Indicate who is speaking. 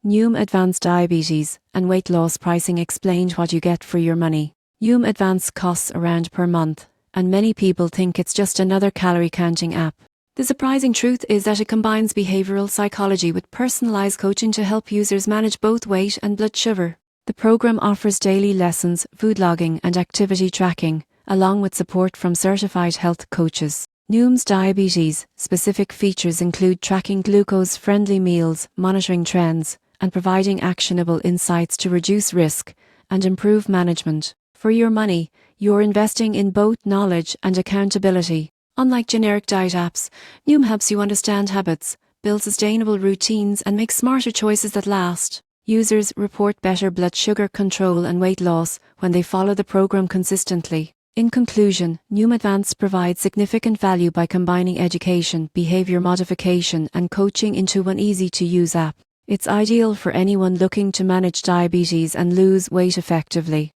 Speaker 1: Noom Advanced Diabetes and Weight Loss Pricing explained what you get for your money. Noom Advanced costs around per month, and many people think it's just another calorie counting app. The surprising truth is that it combines behavioral psychology with personalized coaching to help users manage both weight and blood sugar. The program offers daily lessons, food logging, and activity tracking, along with support from certified health coaches. Noom's diabetes-specific features include tracking glucose-friendly meals, monitoring trends, and providing actionable insights to reduce risk and improve management. For your money, you're investing in both knowledge and accountability. Unlike generic diet apps, Noom helps you understand habits, build sustainable routines, and make smarter choices that last. Users report better blood sugar control and weight loss when they follow the program consistently. In conclusion, Noom Advanced provides significant value by combining education, behavior modification, and coaching into one easy-to-use app. It's ideal for anyone looking to manage diabetes and lose weight effectively.